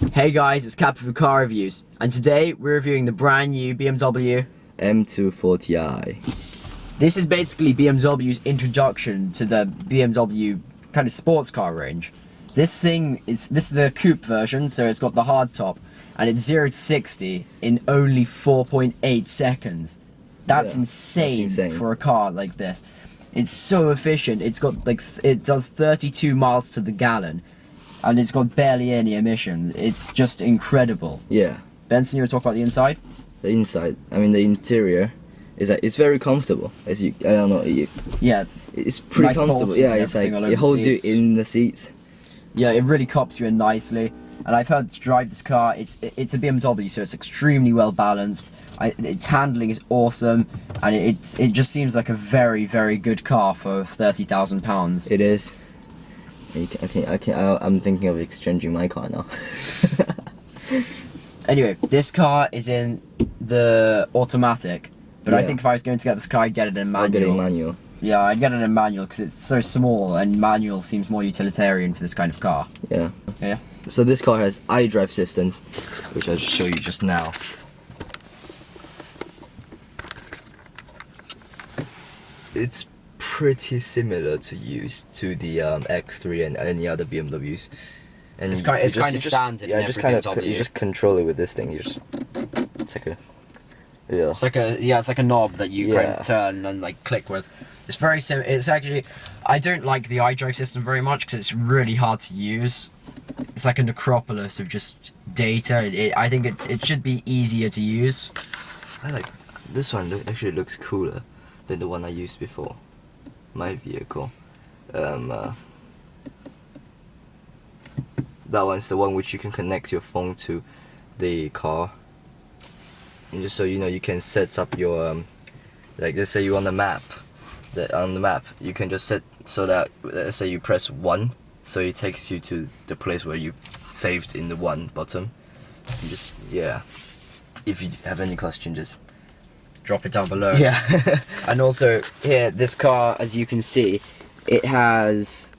Hey guys, it's Captain for Car Reviews, and today we're reviewing the brand new BMW M240i. This is basically BMW's introduction to the BMW kind of sports car range. This is the coupe version, so it's got the hard top, and it's 0 to 60 in only 4.8 seconds. That's insane for a car like this. It's so efficient. It's got it does 32 miles to the gallon. And it's got barely any emission. It's just incredible. Yeah. Benson, you want to talk about the inside? The inside, I mean the interior, it's very comfortable. I don't know. Yeah. It's pretty nice comfortable. Yeah, it's like it holds you in the seats. Yeah, it really cops you in nicely. And I've heard to drive this car. It's a BMW, so it's extremely well balanced. Its handling is awesome, and it just seems like a very, very good car for £30,000. It is. I'm thinking of exchanging my car now. Anyway, this car is in the automatic, but I think if I was going to get this car, I'd get it in manual. I'd get it in manual. Yeah, I'd get it in manual because it's so small, and manual seems more utilitarian for this kind of car. Yeah. Yeah. So this car has iDrive systems, which I'll show you just now. It's pretty similar to the X3 and any other BMWs. And it's kind of standard. Yeah, you just control it with this thing. It's like a It's like a knob that you kind of turn and like click with. It's very simple. It's actually, I don't like the iDrive system very much because it's really hard to use. It's like a necropolis of just data. I think it should be easier to use. I like this one. Actually looks cooler than the one I used before. My vehicle. That one's the one which you can connect your phone to the car, and just so you know, you can set up your like, let's say you're on the map. On the map you can just set so that, let's say you press 1, so it takes you to the place where you saved in the 1 bottom. You just, if you have any question, just drop it down below. Yeah. And also here, this car, as you can see, it has,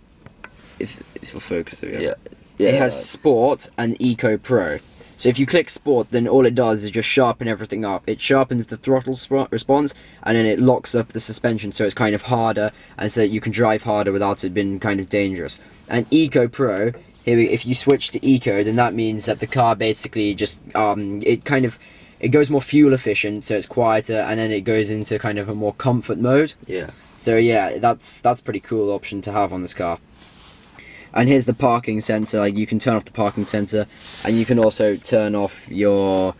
if you'll focus it, it has Sport and Eco Pro. So if you click Sport, then all it does is just sharpen everything up. It sharpens the throttle response, and then it locks up the suspension, so it's kind of harder, and so you can drive harder without it being kind of dangerous. And Eco Pro, if you switch to Eco, then that means that the car basically just it goes more fuel efficient, so it's quieter, and then it goes into kind of a more comfort mode. Yeah. So yeah, that's pretty cool option to have on this car. And here's the parking sensor. Like, you can turn off the parking sensor, and you can also turn off your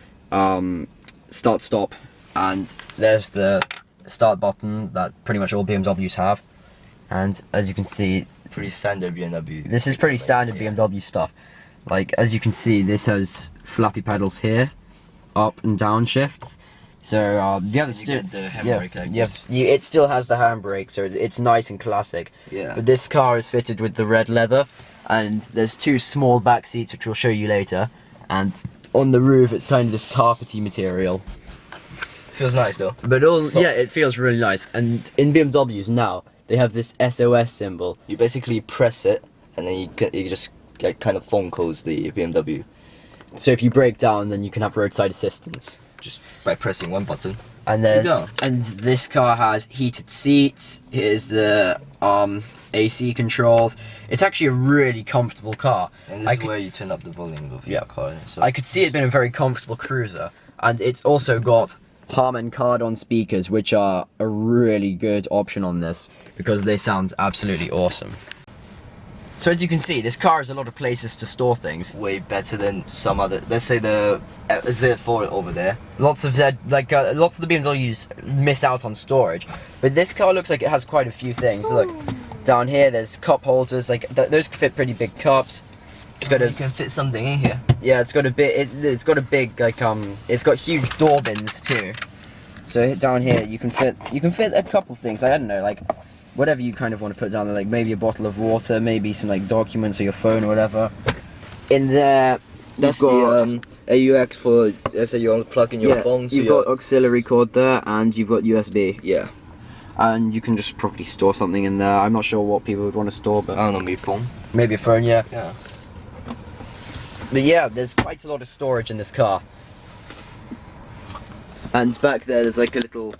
start-stop. And there's the start button that pretty much all BMWs have. And as you can see, pretty standard BMW. This is pretty standard BMW stuff. Like, as you can see, this has flappy pedals here, up and down shifts. So the other it still has the handbrake, so it's nice and classic. Yeah. But this car is fitted with the red leather, and there's 2 small back seats, which we'll show you later. And on the roof, it's kind of this carpety material. Feels nice though. But it feels really nice. And in BMWs now, they have this SOS symbol. You basically press it, and then you just like kind of phone calls the BMW. So if you break down, then you can have roadside assistance. Just by pressing 1 button. And then, this car has heated seats. Here's the AC controls. It's actually a really comfortable car. And this is where you turn up the volume of your car. So I could see it being a very comfortable cruiser. And it's also got Harman Kardon speakers, which are a really good option on this because they sound absolutely awesome. So as you can see, this car has a lot of places to store things. Way better than some other, let's say the Z4 over there. Lots of the BMWs miss out on storage, but this car looks like it has quite a few things. Look, down here there's cup holders, like those could fit pretty big cups. You can fit something in here. Yeah, it's got a bit. It's got a big it's got huge door bins too. So down here you can fit a couple things. I don't know, like whatever you kind of want to put down there, like maybe a bottle of water, maybe some like documents or your phone or whatever. In there, that's the AUX for, let's say you want to plug in your phone. So you've got auxiliary cord there, and you've got USB. Yeah. And you can just probably store something in there. I'm not sure what people would want to store, but I don't know, maybe a phone. Maybe a phone, yeah. Yeah. But yeah, there's quite a lot of storage in this car. And back there's like a little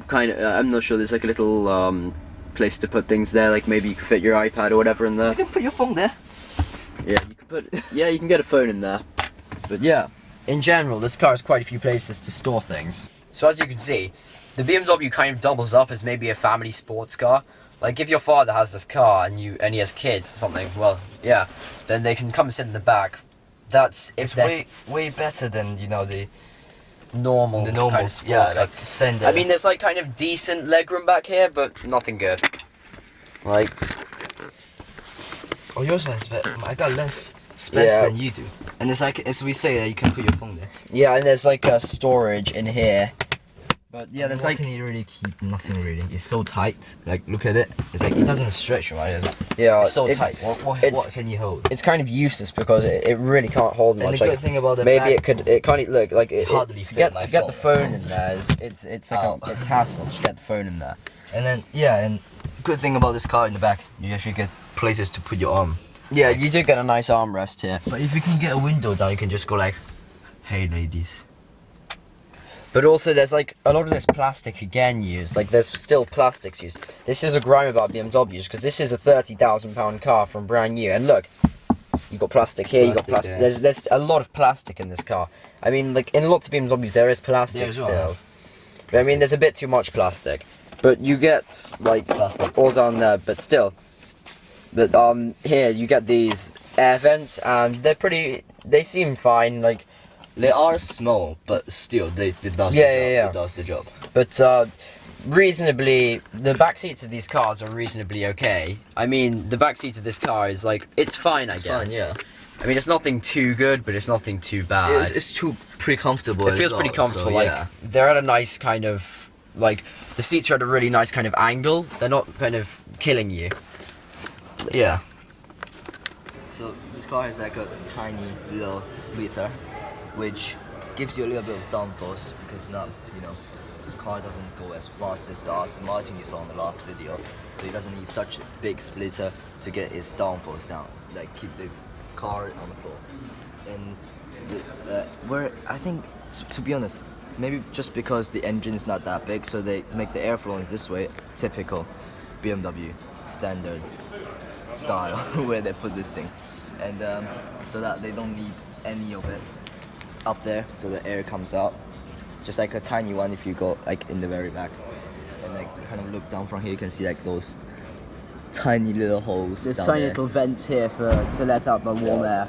kind of, I'm not sure, there's like a little place to put things there, like maybe you could fit your iPad or whatever in there. You can put your phone there. Yeah, you can get a phone in there. But yeah, in general, this car has quite a few places to store things. So as you can see, the BMW kind of doubles up as maybe a family sports car. Like if your father has this car and he has kids or something, well, yeah, then they can come sit in the back. That's if it's way better than the normal kind of sports yeah, cars. like standard. I mean, there's like kind of decent legroom back here, but nothing good. Like, oh, yours has better. I got less space than you do. And it's like, as we say, you can put your phone there. Yeah, and there's like a storage in here. But yeah, there's like, can you really keep? Nothing really. It's so tight. Like, look at it. It's like it doesn't stretch, right? It's so tight. What can you hold? It's kind of useless because it really can't hold much. And the good thing about the maybe back, it can't look like it hardly to fit get the phone in there. It's like it's hassle to get the phone in there. And then and good thing about this car in the back, you actually get places to put your arm. Yeah, you do get a nice armrest here. But if you can get a window down, you can just go like, "Hey, ladies." But also there's like a lot of this plastic again used, like there's still plastics used. This is a grime about BMWs because this is a £30,000 car from brand new, and look, you've got plastic here, you've got plastic, there's a lot of plastic in this car. I mean, like in lots of BMWs there is plastic still. But I mean there's a bit too much plastic. But you get like plastic all down there, but still. But here you get these air vents and they seem fine, like they are small, but still, it does the job. But reasonably, the back seats of these cars are reasonably okay. I mean, the back seat of this car is like, it's fine, I guess. Fine, yeah. I mean, it's nothing too good, but it's nothing too bad. It's pretty comfortable. It feels pretty comfortable. So, like they're at a nice kind of like the seats are at a really nice kind of angle. They're not kind of killing you. Yeah. So this car has like a tiny little splitter, which gives you a little bit of downforce because this car doesn't go as fast as the Aston Martin you saw in the last video, so it doesn't need such a big splitter to get its downforce down, like keep the car on the floor. And where I think, to be honest, maybe just because the engine's not that big, so they make the airflow this way, typical BMW standard style where they put this thing, and so that they don't need any of it up there, so the air comes out. Just like a tiny one if you go like in the very back, and like kind of look down from here, you can see like those tiny little holes. There's down tiny there. little vents here to let out the warm air,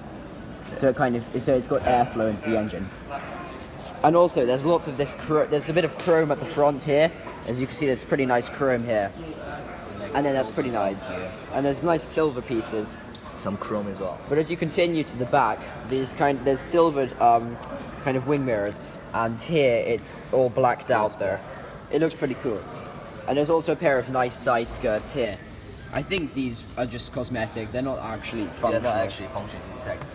so it's got airflow into the engine. And also there's lots of this there's a bit of chrome at the front here, as you can see. There's pretty nice chrome here, and then that's pretty nice, and there's nice silver pieces. Some chrome as well. But as you continue to the back, there's silvered kind of wing mirrors, and here it's all blacked out there. It looks pretty cool. And there's also a pair of nice side skirts here. I think these are just cosmetic. They're not actually functional. They're not actually functional, exactly.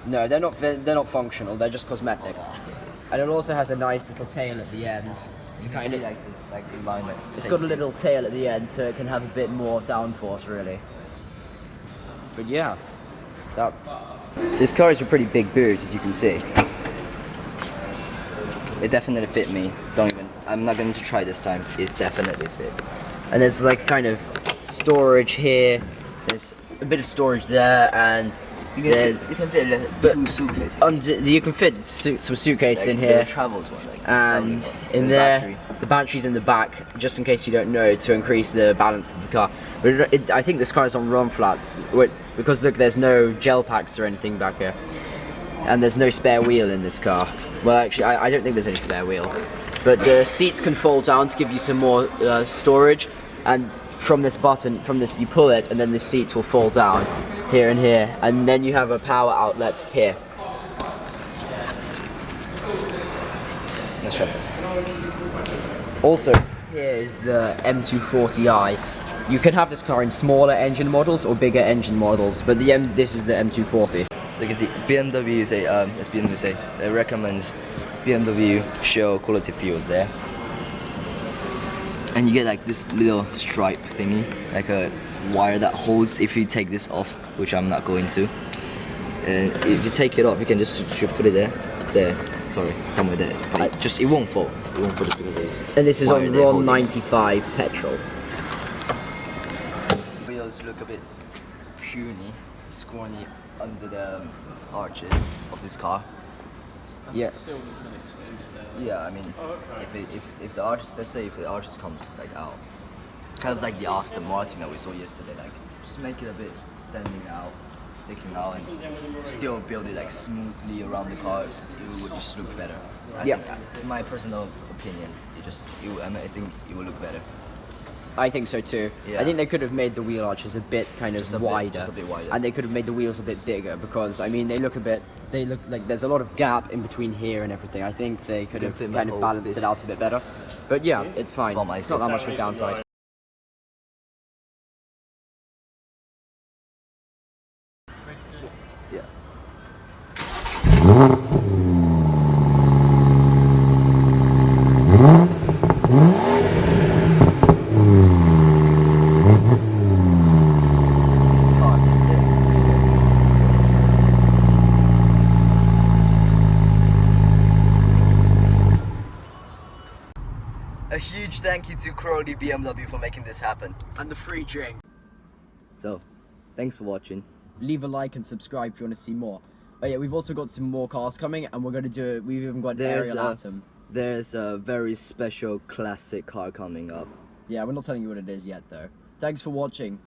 No, they're not functional. They're just cosmetic. And it also has a nice little tail at the end. To kind of like the line that it's got a little tail at the end, so it can have a bit more downforce, really. But yeah, this car is a pretty big boot, as you can see. It definitely fit me. I'm not going to try this time. It definitely fits. And there's like kind of storage here. There's a bit of storage there, and you can fit 2 suitcases. You can fit some suitcases in here. Travels one, and in there, the battery's in the back, just in case you don't know, to increase the balance of the car. But I think this car is on run flats, because look, there's no gel packs or anything back here. And there's no spare wheel in this car. Well, actually, I don't think there's any spare wheel. But the seats can fold down to give you some more storage. And from this button, you pull it, and then the seats will fall down here and here. And then you have a power outlet here. Let's shut it. Also, here is the M240i. You can have this car in smaller engine models or bigger engine models, but this is the M240. So you can see BMW say, as BMW say, it recommends BMW show quality fuels there. And you get like this little stripe thingy, like a wire that holds if you take this off, which I'm not going to. and if you take it off, you can just put it there. Sorry, somewhere there. But just it won't fall. It won't fall just because it's. And this is on RON 95 petrol. Wheels look a bit puny, scrawny under the arches of this car. Yeah. Yeah, I mean, if the arches, let's say if the arches comes like out, kind of like the Aston Martin that we saw yesterday, like just make it a bit standing out, sticking out, and still build it like smoothly around the car. It would just look better. I think, in my personal opinion, I think it will look better. I think so too. Yeah. I think they could have made the wheel arches a bit wider. Just a bit wider. And they could have made the wheels a bit bigger because, I mean, they look like there's a lot of gap in between here and everything. I think they could have kind of balanced it out a bit better. But yeah, it's fine. It's not that much of a downside. Yeah. A huge thank you to Crowley BMW for making this happen. And the free drink. So, thanks for watching. Leave a like and subscribe if you want to see more. Oh yeah, we've also got some more cars coming, and we're going to do it. We've even got an aerial atom. There's a very special classic car coming up. Yeah, we're not telling you what it is yet though. Thanks for watching.